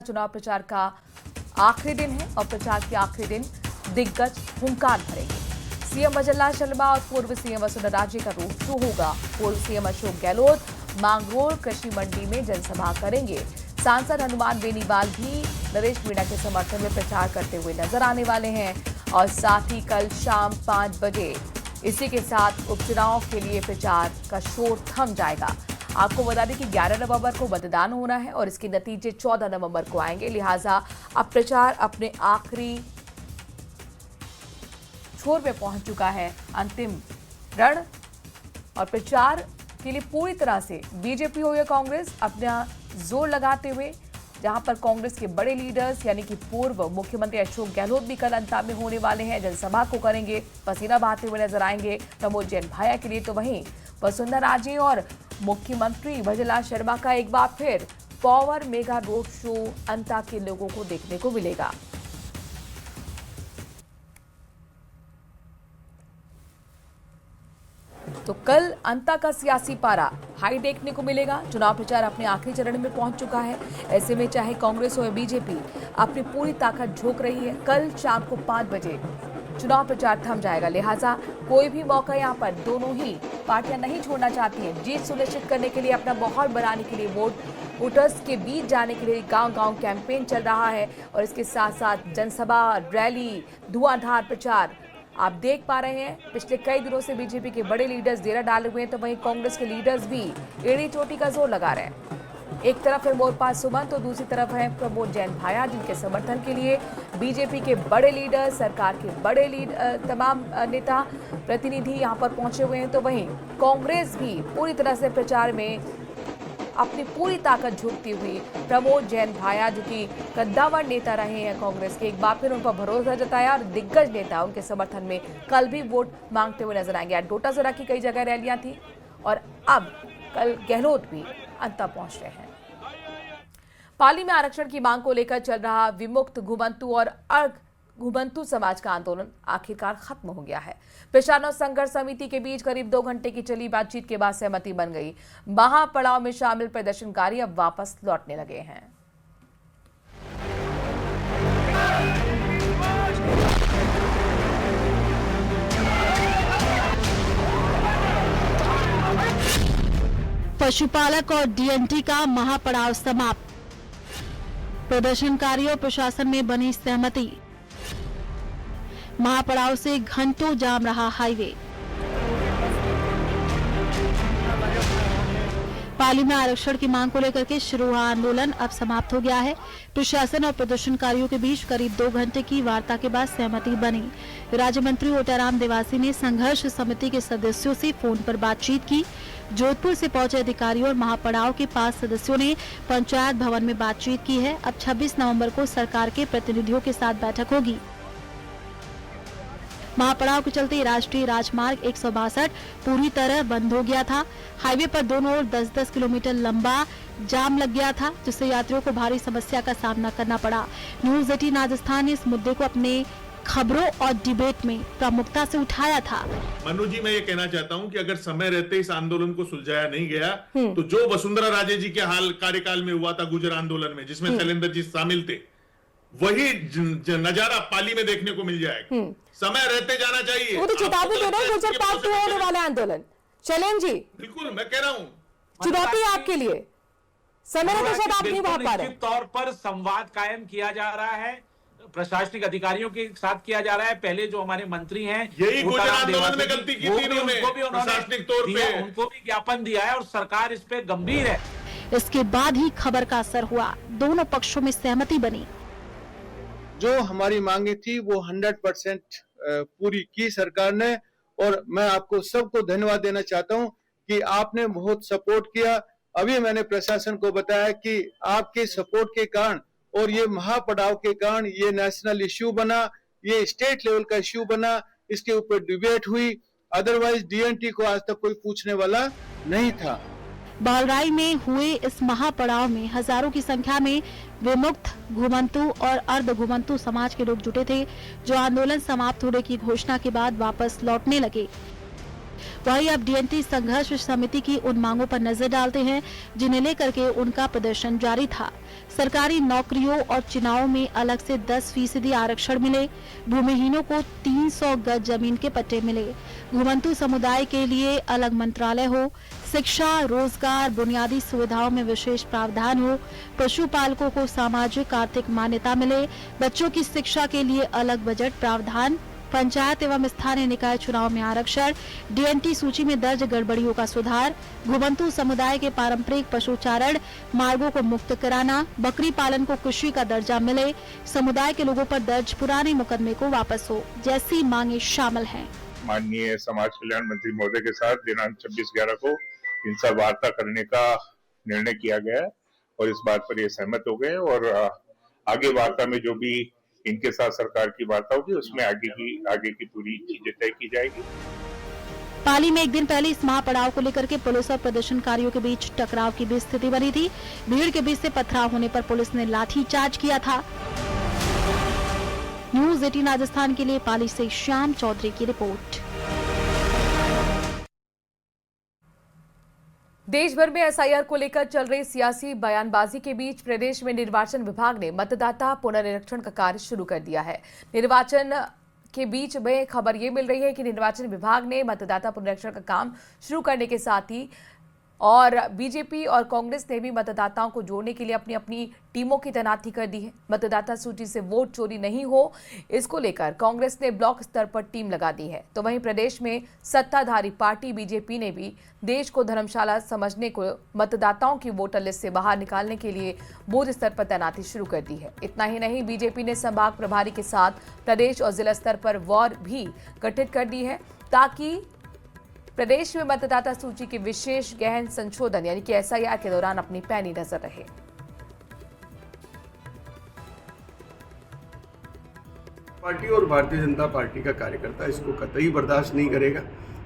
चुनाव प्रचार का आखिरी दिन है और प्रचार के आखिरी दिन दिग्गज हुंकार भरेंगे। सीएम भजनलाल शर्मा और पूर्व सीएम वसुंधरा राजे का रोड शो होगा। पूर्व सीएम अशोक गहलोत मांगरोल कृषि मंडी में जनसभा करेंगे। सांसद हनुमान बेनीवाल भी नरेश मीणा के समर्थन में प्रचार करते हुए नजर आने वाले हैं और साथ ही कल शाम 5 बजे इसी के साथ उपचुनाव के लिए प्रचार का शोर थम जाएगा। आपको बता दें कि 11 नवंबर को मतदान होना है और इसके नतीजे 14 नवंबर को आएंगे। लिहाजा अब प्रचार अपने आखिरी छोर में पहुंच चुका है। अंतिम रण और प्रचार के लिए पूरी तरह से बीजेपी हो या कांग्रेस अपना जोर लगाते हुए, जहां पर कांग्रेस के बड़े लीडर्स यानी कि पूर्व मुख्यमंत्री अशोक गहलोत भी कल अंता में होने वाले हैं, जनसभा को करेंगे, पसीना बहाते हुए नजर आएंगे प्रमोद जैन भाया के लिए। तो वहीं वसुंधरा राजे और मुख्यमंत्री भजनलाल शर्मा का एक बार फिर पावर मेगा रोड शो अंता के लोगों को देखने को मिलेगा। तो कल अंता का सियासी पारा हाई देखने को मिलेगा। चुनाव प्रचार अपने आखिरी चरण में पहुंच चुका है। ऐसे में चाहे कांग्रेस हो या बीजेपी अपनी पूरी ताकत झोंक रही है। कल शाम को 5 बजे चुनाव प्रचार थम जाएगा। लिहाजा कोई भी मौका यहां पर दोनों ही पार्टियां नहीं छोड़ना चाहती हैं। जीत सुनिश्चित करने के लिए, अपना माहौल बनाने के लिए, वोटर्स के बीच जाने के लिए गांव-गांव कैंपेन चल रहा है और इसके साथ साथ जनसभा, रैली, धुआंधार प्रचार आप देख पा रहे हैं। पिछले कई दिनों से बीजेपी के बड़े लीडर्स डेरा डाले हुए हैं, तो वहीं कांग्रेस के लीडर्स भी एड़ी चोटी का जोर लगा रहे हैं। एक तरफ है मोरपाल सुमन तो दूसरी तरफ है प्रमोद जैन भाया, जिनके समर्थन के लिए बीजेपी के बड़े लीडर, सरकार के बड़े तमाम नेता प्रतिनिधि यहां पर पहुंचे हुए हैं। तो वहीं कांग्रेस भी पूरी तरह से प्रचार में अपनी पूरी ताकत झोंकती हुई प्रमोद जैन भाया, जो कि कद्दावर नेता रहे हैं कांग्रेस के, एक बार फिर उन पर भरोसा जताया और दिग्गज नेता उनके समर्थन में कल भी वोट मांगते हुए नजर आएंगे। डोटा जरा की कई जगह रैलियां थी और अब कल गहलोत भी अंता पहुंच रहे हैं। पाली में आरक्षण की मांग को लेकर चल रहा विमुक्त, घुमंतु और अर्घ घुमंतु समाज का आंदोलन आखिरकार खत्म हो गया है। प्रशासन और संघर्ष समिति के बीच करीब 2 घंटे की चली बातचीत के बाद सहमति बन गई। महापड़ाव में शामिल प्रदर्शनकारी अब वापस लौटने लगे हैं। पशुपालक और डीएनटी का महापड़ाव समाप्त। प्रदर्शनकारियों और प्रशासन में बनी सहमति। महापड़ाव से घंटों जाम रहा हाईवे। पाली में आरक्षण की मांग को लेकर के शुरू हुआ आंदोलन अब समाप्त हो गया है। प्रशासन और प्रदर्शनकारियों के बीच करीब 2 घंटे की वार्ता के बाद सहमति बनी। राज्य मंत्री ओटाराम देवासी ने संघर्ष समिति के सदस्यों से फोन पर बातचीत की। जोधपुर से पहुंचे अधिकारियों और महापड़ाव के 5 सदस्यों ने पंचायत भवन में बातचीत की है। अब 26 नवंबर को सरकार के प्रतिनिधियों के साथ बैठक होगी। महापड़ाव के चलते राष्ट्रीय राजमार्ग 162 पूरी तरह बंद हो गया था। हाईवे पर दोनों ओर 10-10 किलोमीटर लंबा जाम लग गया था, जिससे यात्रियों को भारी समस्या का सामना करना पड़ा। न्यूज़ 18 राजस्थान ने इस मुद्दे को अपने खबरों और डिबेट में प्रमुखता से उठाया था। मनु जी, मैं ये कहना चाहता हूं कि अगर समय रहते इस आंदोलन को सुलझाया नहीं गया तो जो वसुंधरा राजे जी के हाल कार्यकाल में हुआ था गुजर आंदोलन में, जिसमें शैलेंद्र जी शामिल थे, वही नजारा पाली में देखने को मिल जाएगा। समय रहते जाना चाहिए। वो तो चेतावनी दे रहे हैं गुजर पार्क में होने वाला आंदोलन। शैलेंद्र जी, बिल्कुल मैं कह रहा हूँ चुनौती है आपके लिए। समय रहते शायद आप नहीं पहुंच पा रहे। निश्चित तौर पर संवाद कायम किया जा रहा है, प्रशासनिक अधिकारियों के साथ किया जा रहा है। पहले जो हमारे मंत्री हैं, यही गुजर आंदोलन में गलती की थी इन्होंने, प्रशासनिक तौर पे उनको भी ज्ञापन दिया है और सरकार इस पे गंभीर है। इसके बाद ही खबर का असर हुआ। दोनों पक्षों में सहमति बनी। जो हमारी मांगे थी वो 100% पूरी की सरकार ने, और मैं आपको सबको धन्यवाद देना चाहता हूं कि आपने बहुत सपोर्ट किया। अभी मैंने प्रशासन को बताया कि आपके सपोर्ट के कारण और ये महापड़ाव के कारण ये नेशनल इश्यू बना, ये स्टेट लेवल का इश्यू बना, इसके ऊपर डिबेट हुई। अदरवाइज डीएनटी को आज तक कोई पूछने वाला नहीं था। बालराई में हुए इस महापड़ाव में हजारों की संख्या में विमुक्त, घुमंतु और अर्ध घुमंतु समाज के लोग जुटे थे, जो आंदोलन समाप्त होने की घोषणा के बाद वापस लौटने लगे। वहीं अब डीएनटी संघर्ष समिति की उन मांगों पर नजर डालते हैं जिन्हें लेकर के उनका प्रदर्शन जारी था। सरकारी नौकरियों और चुनावों में अलग से 10% आरक्षण मिले, भूमिहीनों को 300 गज जमीन के पट्टे मिले, घुमंतु समुदाय के लिए अलग मंत्रालय हो, शिक्षा, रोजगार, बुनियादी सुविधाओं में विशेष प्रावधान हो, पशुपालकों को सामाजिक आर्थिक मान्यता मिले, बच्चों की शिक्षा के लिए अलग बजट प्रावधान, पंचायत एवं स्थानीय निकाय चुनाव में आरक्षण, डीएनटी सूची में दर्ज गड़बड़ियों का सुधार, घुमंतु समुदाय के पारंपरिक पशुचारण मार्गों को मुक्त कराना, बकरी पालन को कृषि का दर्जा मिले, समुदाय के लोगों पर दर्ज पुराने मुकदमे को वापस हो, जैसी मांगे शामिल हैं। माननीय समाज कल्याण मंत्री महोदय के साथ दिनांक 26/11 को इनसे वार्ता करने का निर्णय किया गया है और इस बात पर ये सहमत हो गए और आगे वार्ता में जो भी इनके साथ सरकार की वार्ता होगी उसमें आगे की पूरी चीजें तय की जाएगी। पाली में एक दिन पहले इस महापड़ाव को लेकर के पुलिस और प्रदर्शनकारियों के बीच टकराव की भी स्थिति बनी थी। भीड़ के बीच से पथराव होने पर पुलिस ने लाठीचार्ज किया था। न्यूज़ 18 राजस्थान के लिए पाली से श्याम चौधरी की रिपोर्ट। देश भर में एसआईआर को लेकर चल रही सियासी बयानबाजी के बीच प्रदेश में निर्वाचन विभाग ने मतदाता पुनरीक्षण का कार्य शुरू कर दिया है। निर्वाचन के बीच में खबर ये मिल रही है कि निर्वाचन विभाग ने मतदाता पुनरीक्षण का काम शुरू करने के साथ ही और बीजेपी और कांग्रेस ने भी मतदाताओं को जोड़ने के लिए अपनी अपनी टीमों की तैनाती कर दी है। मतदाता सूची से वोट चोरी नहीं हो, इसको लेकर कांग्रेस ने ब्लॉक स्तर पर टीम लगा दी है। तो वहीं प्रदेश में सत्ताधारी पार्टी बीजेपी ने भी देश को धर्मशाला समझने को मतदाताओं की वोटर लिस्ट से बाहर निकालने के लिए बूथ स्तर पर तैनाती शुरू कर दी है। इतना ही नहीं, बीजेपी ने संभाग प्रभारी के साथ प्रदेश और जिला स्तर पर वॉर भी गठित कर दी है ताकि प्रदेश में मतदाता सूची के विशेष गहन संशोधन यानी कि एसआईआर के दौरान अपनी पैनी नजर रहे। पार्टी और भारतीय जनता पार्टी का कार्यकर्ता इसको कतई बर्दाश्त नहीं करेगा।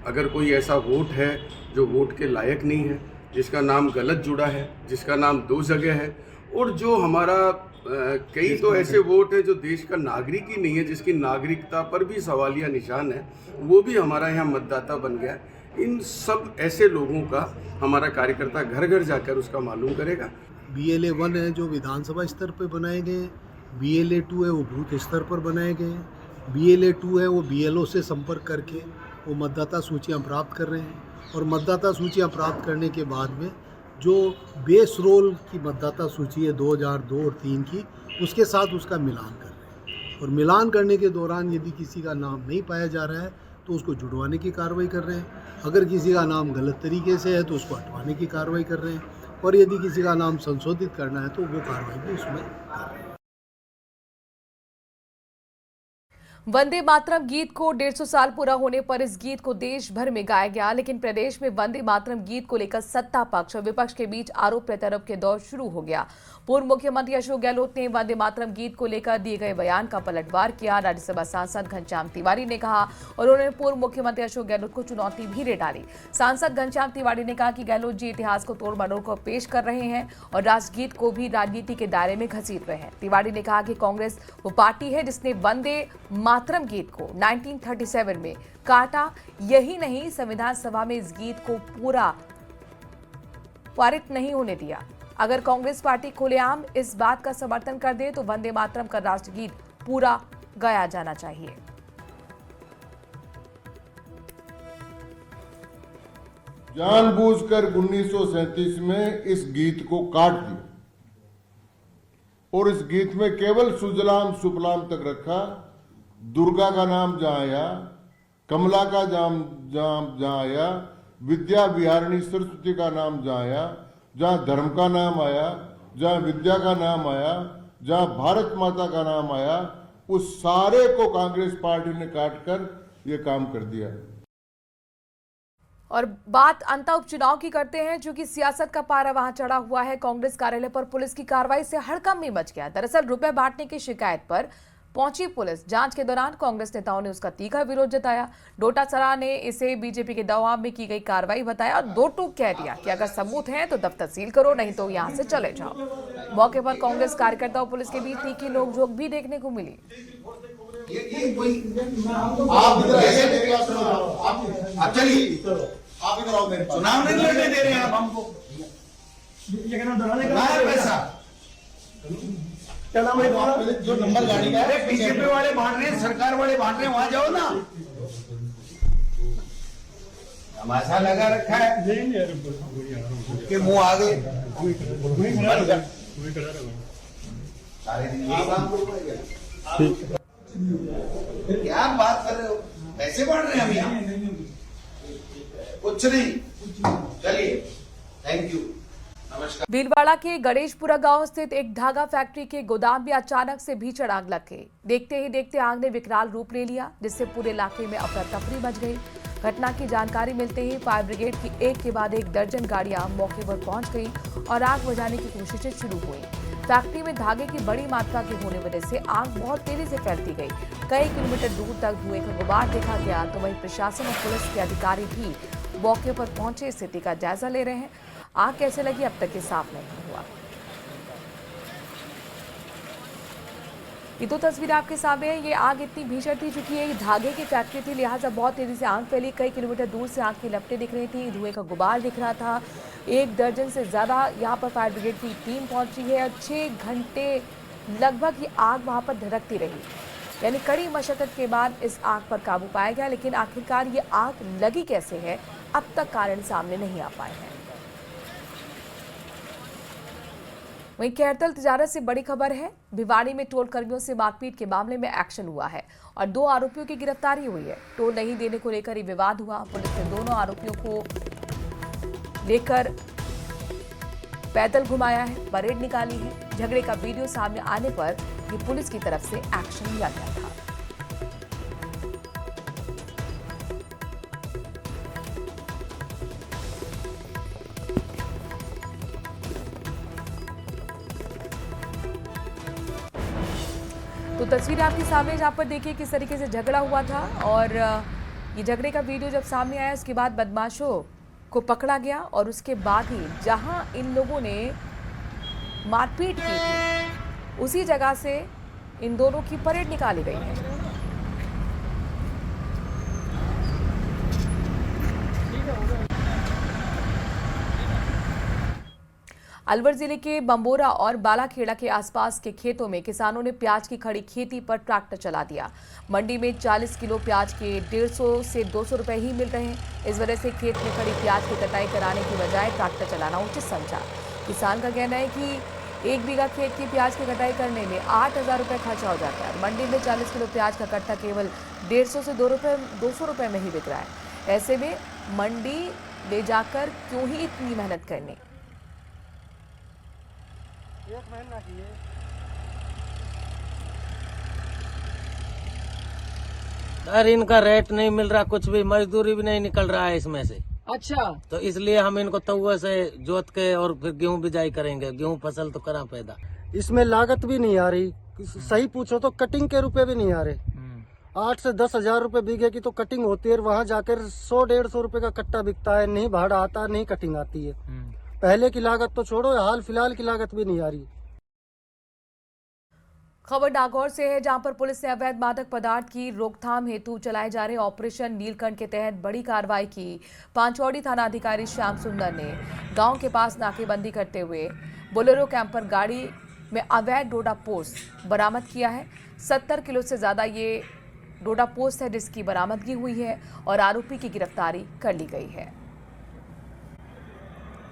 अगर कोई ऐसा वोट है जो वोट के लायक नहीं है, जिसका नाम गलत जुड़ा है, जिसका नाम 2 जगह है और जो हमारा कई तो ऐसे वोट है जो देश का नागरिक ही नहीं है, जिसकी नागरिकता पर भी सवालिया निशान है, वो भी हमारा यहाँ मतदाता बन गया है। इन सब ऐसे लोगों का हमारा कार्यकर्ता घर घर जाकर उसका मालूम करेगा। BLA 1 है जो विधानसभा स्तर पर बनाए गए, BLA 2 है वो बूथ स्तर पर बनाए गए, BLA 2 है वो BLO से संपर्क करके वो मतदाता सूचियाँ प्राप्त कर रहे हैं और मतदाता सूचियाँ प्राप्त करने के बाद में जो बेस रोल की मतदाता सूची है 2002 और 3 की, उसके साथ उसका मिलान कर रहे हैं और मिलान करने के दौरान यदि किसी का नाम नहीं पाया जा रहा है तो उसको जुड़वाने की कार्रवाई कर रहे हैं। अगर किसी का नाम गलत तरीके से है तो उसको हटवाने की कार्रवाई कर रहे हैं और यदि किसी का नाम संशोधित करना है तो वो कार्रवाई भी उसमें कर रहे हैं। वंदे मातरम गीत को 150 साल पूरा होने पर इस गीत को देश भर में गाया गया, लेकिन प्रदेश में वंदे मातरम गीत को लेकर सत्ता पक्ष और विपक्ष के बीच आरोप प्रत्यारोप के दौर शुरू हो गया। पूर्व मुख्यमंत्री अशोक गहलोत ने वंदे मातरम गीत को लेकर दिए गए बयान का पलटवार किया। राज्यसभा सांसद घनश्याम तिवारी ने कहा और उन्होंने पूर्व मुख्यमंत्री अशोक गहलोत को चुनौती भी दे डाली। सांसद घनश्याम तिवारी ने कहा कि गहलोत जी इतिहास को तोड़ मरोड़ कर पेश कर रहे हैं और राष्ट्रगीत को भी राजनीति के दायरे में घसीट रहे हैं। तिवारी ने कहा कि कांग्रेस वो पार्टी है जिसने वंदे मातरम गीत को 1937 में काटा। यही नहीं, संविधान सभा में इस गीत को पूरा पारित नहीं होने दिया। अगर कांग्रेस पार्टी खुलेआम इस बात का समर्थन कर दे तो वंदे मातरम का राष्ट्रगीत पूरा गाया जाना चाहिए। जानबूझकर 1937 में इस गीत को काट दिया और इस गीत में केवल सुजलाम सुफलाम तक रखा। दुर्गा का नाम जहां आया, कमला का नाम जहां आया, विद्या विहारिणी सरस्वती का नाम जहां आया, जहां धर्म का नाम आया, जहां विद्या का नाम आया, जहां भारत माता का नाम आया, उस सारे को कांग्रेस पार्टी ने काटकर ये काम कर दिया। और बात अंता उपचुनाव की करते हैं, क्योंकि सियासत का पारा वहां चढ़ा हुआ है। कांग्रेस कार्यालय पर पुलिस की कार्रवाई से हड़कंप भी मच गया। दरअसल रुपए बांटने की शिकायत पर पहुंची पुलिस। जांच के दौरान कांग्रेस नेताओं ने उसका तीखा विरोध जताया। डोटासरा ने इसे बीजेपी के दबाव में की गई कार्रवाई बताया और 2 टूक कह दिया कि अगर सबूत हैं तो दफ्तर सील करो, नहीं तो यहां से चले जाओ। मौके पर कांग्रेस कार्यकर्ता और पुलिस के बीच तीखी नोकझोंक भी देखने को मिली। ये कोई आप इधर ऐसे आप चलिए आप इधर आओ मेरे पास। चुनाव नहीं लड़ने दे रहे हैं आप हमको पैसा जो नंबर गाड़ी का है बीजेपी वाले बांट रहे हैं, सरकार वाले बांट रहे हैं, वहां जाओ ना। तमाशा लगा रखा है के मुंह आ गए सारे दिन यही काम करोगे। क्या बात कर रहे हो, पैसे बांट रहे हैं हम यहाँ, कुछ नहीं। चलिए, थैंक यू, नमस्कार। भीलवाड़ा के गणेशपुरा गांव स्थित एक धागा फैक्ट्री के गोदाम में अचानक से भीषण आग लग गई। देखते ही देखते आग ने विकराल रूप ले लिया, जिससे पूरे इलाके में अफरा तफरी मच गई। घटना की जानकारी मिलते ही फायर ब्रिगेड की एक के बाद एक दर्जन गाड़ियां मौके पर पहुंच गई और आग बुझाने की कोशिशें शुरू हुई। फैक्ट्री में धागे की बड़ी मात्रा के होने वजह से आग बहुत तेजी से फैलती गई। कई किलोमीटर दूर तक धुएं का गुबार देखा गया, तो वहीं प्रशासन और पुलिस के अधिकारी भी मौके पर पहुंचे स्थिति का जायजा ले रहे हैं। आग कैसे लगी अब तक ये साफ नहीं हुआ। ये दो तस्वीर आपके सामने है। ये आग इतनी भीषण थी, चूंकि ये धागे की फैक्ट्री थी, लिहाजा बहुत तेजी से आग फैली। कई किलोमीटर दूर से आग की लपटें दिख रही थी, धुएं का गुबार दिख रहा था। 1 दर्जन से ज्यादा यहाँ पर फायर ब्रिगेड की टीम पहुंची है और 6 घंटे लगभग ये आग वहां पर धड़कती रही। यानी कड़ी मशक्कत के बाद इस आग पर काबू पाया गया, लेकिन आखिरकार ये आग लगी कैसे है, अब तक कारण सामने नहीं आ पाए हैं। वहीं खैरतल तिजारत से बड़ी खबर है। भिवाड़ी में टोल कर्मियों से मारपीट के मामले में एक्शन हुआ है और 2 आरोपियों की गिरफ्तारी हुई है। टोल नहीं देने को लेकर ही विवाद हुआ। पुलिस ने दोनों आरोपियों को लेकर पैदल घुमाया है, परेड निकाली है। झगड़े का वीडियो सामने आने पर ये पुलिस की तरफ से एक्शन लिया गया था। तो तस्वीर आपके सामने, जहाँ पर देखिए किस तरीके से झगड़ा हुआ था और ये झगड़े का वीडियो जब सामने आया उसके बाद बदमाशों को पकड़ा गया और उसके बाद ही जहाँ इन लोगों ने मारपीट की थी उसी जगह से इन दोनों की परेड निकाली गई है। अलवर जिले के बंबोरा और बालाखेड़ा के आसपास के खेतों में किसानों ने प्याज की खड़ी खेती पर ट्रैक्टर चला दिया। मंडी में 40 किलो प्याज के 150 से 200 रुपए ही मिल रहे हैं। इस वजह से खेत में खड़ी प्याज की कटाई कराने की बजाय ट्रैक्टर चलाना उचित समझा। किसान का कहना है कि 1 बीघा खेत की प्याज की कटाई करने में 8,000 रुपए खर्चा हो जाता है। मंडी में 40 किलो प्याज का कट्टा केवल 150 से 200 रुपए में ही बिक रहा है। ऐसे में मंडी ले जाकर क्यों ही इतनी मेहनत करनी। सर इनका रेट नहीं मिल रहा, कुछ भी मजदूरी भी नहीं निकल रहा है इसमें से। अच्छा, तो इसलिए हम इनको तउए से जोत के और फिर गेहूं बिजाई करेंगे। गेहूं फसल तो करा पैदा, इसमें लागत भी नहीं आ रही। सही पूछो तो कटिंग के रुपए भी नहीं आ रहे। 8 से 10 हजार रुपए बीघे की तो कटिंग होती है, वहाँ जाकर 100-150 रुपए का कट्टा बिकता है। नहीं भाड़ा आता, नहीं कटिंग आती है। पहले की लागत तो छोड़ो, हाल फिलहाल की लागत भी नहीं आ रही। खबर नागौर से है, जहां पर पुलिस ने अवैध मादक पदार्थ की रोकथाम हेतु चलाए जा रहे ऑपरेशन नीलकंठ के तहत बड़ी कार्रवाई की। पांचौड़ी थाना अधिकारी श्याम सुंदर ने गांव के पास नाकेबंदी करते हुए बोलेरो कैंपर गाड़ी में अवैध डोडा पोस्ट बरामद किया है। 70 किलो से ज्यादा ये डोडा पोस्ट है जिसकी बरामदगी हुई है और आरोपी की गिरफ्तारी कर ली गई है।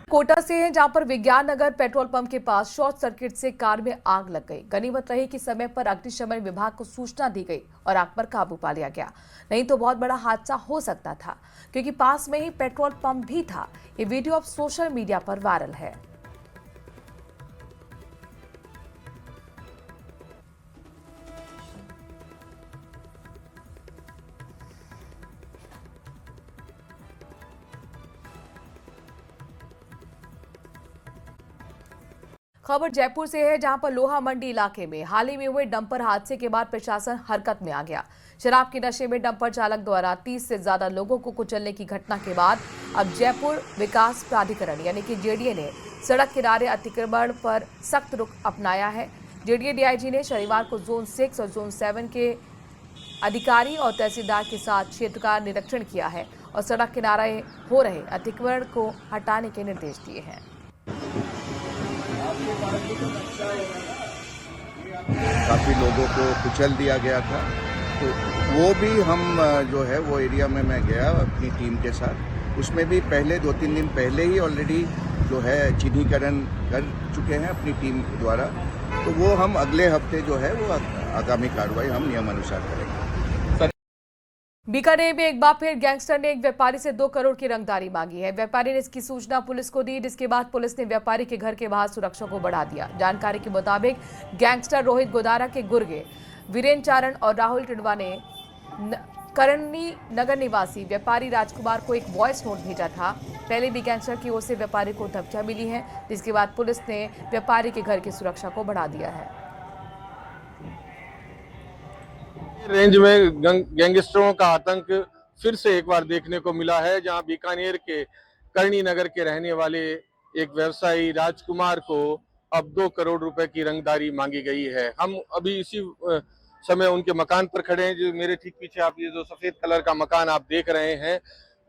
कोटा से है, जहां पर विज्ञान नगर पेट्रोल पंप के पास शॉर्ट सर्किट से कार में आग लग गई। गनीमत रही कि समय पर अग्निशमन विभाग को सूचना दी गई और आग पर काबू पा लिया गया, नहीं तो बहुत बड़ा हादसा हो सकता था, क्योंकि पास में ही पेट्रोल पंप भी था। ये वीडियो अब सोशल मीडिया पर वायरल है। खबर जयपुर से है, जहां पर लोहा मंडी इलाके में हाल ही में हुए डंपर हादसे के बाद प्रशासन हरकत में आ गया। शराब के नशे में डंपर चालक द्वारा 30 से ज्यादा लोगों को कुचलने की घटना के बाद अब जयपुर विकास प्राधिकरण यानी कि जेडीए ने सड़क किनारे अतिक्रमण पर सख्त रुख अपनाया है। जेडीए डीआईजी ने शनिवार को जोन 6 और जोन 7 के अधिकारी और तहसीलदार के साथ क्षेत्र का निरीक्षण किया है और सड़क किनारे हो रहे अतिक्रमण को हटाने के निर्देश दिए हैं। काफी लोगों को कुचल दिया गया था, तो वो भी हम जो है वो एरिया में मैं गया अपनी टीम के साथ, उसमें भी पहले 2-3 दिन पहले ही ऑलरेडी जो है चिन्हीकरण कर चुके हैं अपनी टीम द्वारा। तो वो हम अगले हफ्ते जो है वो आगामी कार्रवाई हम नियमानुसार करेंगे। बीकानेर में एक बार फिर गैंगस्टर ने एक व्यापारी से 2 करोड़ की रंगदारी मांगी है। व्यापारी ने इसकी सूचना पुलिस को दी, जिसके बाद पुलिस ने व्यापारी के घर के बाहर सुरक्षा को बढ़ा दिया। जानकारी के मुताबिक गैंगस्टर रोहित गोदारा के गुर्गे वीरेंद्र चारण और राहुल टिंडवा ने करणी नगर निवासी व्यापारी राजकुमार को एक वॉइस नोट भेजा था। पहले भी गैंगस्टर की ओर से व्यापारी को धमकियां मिली हैं, जिसके बाद पुलिस ने व्यापारी के घर की सुरक्षा को बढ़ा दिया है। रेंज में गैंगस्टरों का आतंक फिर से एक बार देखने को मिला है, जहां बीकानेर के करणी नगर के रहने वाले एक व्यवसायी राजकुमार को अब 2 करोड़ रुपए की रंगदारी मांगी गई है। हम अभी इसी समय उनके मकान पर खड़े हैं। जो मेरे ठीक पीछे आप ये जो सफेद कलर का मकान आप देख रहे हैं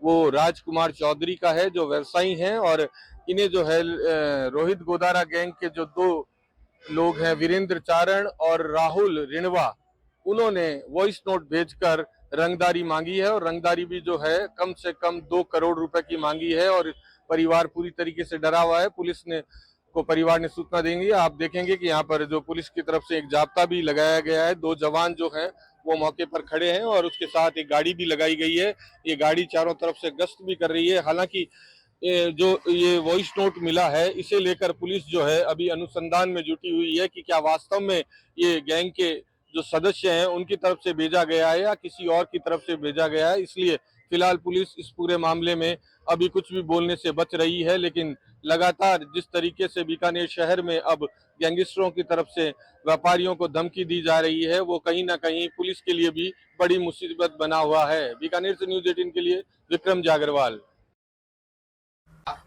वो राजकुमार चौधरी का है, जो व्यवसायी हैं। और इन्हें जो है रोहित गोदारा गैंग के जो 2 लोग हैं, वीरेंद्र चारण और राहुल रिणवा, उन्होंने वॉइस नोट भेजकर रंगदारी मांगी है और रंगदारी भी जो है कम से कम 2 करोड़ रुपए की मांगी है। और परिवार पूरी तरीके से डरा हुआ है। पुलिस ने को परिवार ने सूचना देंगे। आप देखेंगे कि यहाँ पर जो पुलिस की तरफ से एक जाब्ता भी लगाया गया है। 2 जवान जो हैं वो मौके पर खड़े हैं और उसके साथ एक गाड़ी भी लगाई गई है। ये गाड़ी चारों तरफ से गश्त भी कर रही है। हालांकि जो ये वॉइस नोट मिला है, इसे लेकर पुलिस जो है अभी अनुसंधान में जुटी हुई है कि क्या वास्तव में ये गैंग के जो सदस्य हैं उनकी तरफ से भेजा गया है या किसी और की तरफ से भेजा गया है। इसलिए फिलहाल पुलिस इस पूरे मामले में अभी कुछ भी बोलने से बच रही है। लेकिन लगातार जिस तरीके से बीकानेर शहर में अब गैंगस्टरों की तरफ से व्यापारियों को धमकी दी जा रही है, वो कहीं ना कहीं पुलिस के लिए भी बड़ी मुसीबत बना हुआ है। बीकानेर से न्यूज़ 18 के लिए विक्रम जागरवाल।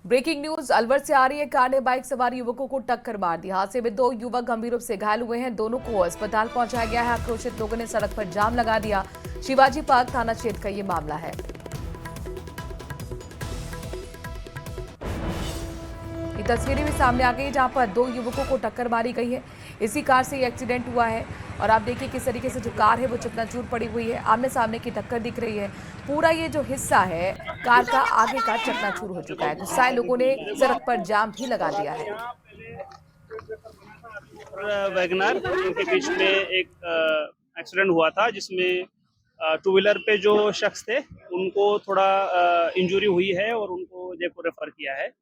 ब्रेकिंग न्यूज अलवर से आ रही है। कार ने बाइक सवार युवकों को टक्कर मार दी। हादसे में 2 युवक गंभीर रूप से घायल हुए हैं। दोनों को अस्पताल पहुंचाया गया है। आक्रोशित लोगों ने सड़क पर जाम लगा दिया। शिवाजी पार्क थाना क्षेत्र का ये मामला है। ये तस्वीरें भी सामने आ गई जहां पर 2 युवकों को टक्कर मारी गई है। इसी कार से ये एक्सीडेंट हुआ है और आप देखिए किस तरीके से जो कार है वो चकनाचूर पड़ी हुई है। आमने सामने की टक्कर दिख रही है। पूरा ये जो हिस्सा है कार का आगे का चकनाचूर हो चुका है। गुस्साए लोगों ने सड़क पर जाम भी लगा दिया है। वैगनार के बीच में एक एक्सीडेंट हुआ था, जिसमें 2 व्हीलर पे जो शख्स थे उनको थोड़ा इंजरी हुई है और उनको जयपुर रेफर किया है।